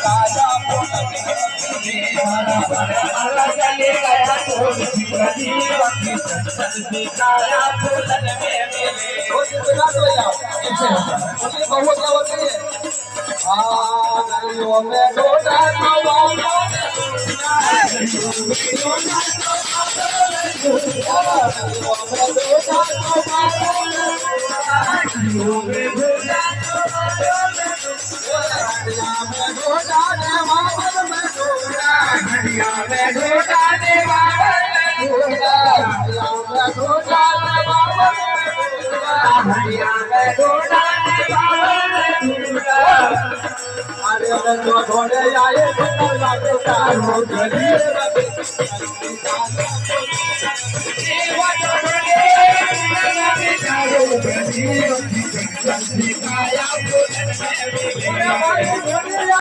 राजा मला चले गया छोड़ जीवन की संसन दिखाया फूलन में मेले हो जितना तो यार मुझे बहुत आवत है नदियों में डोला नदियों में डोला घोड़े आए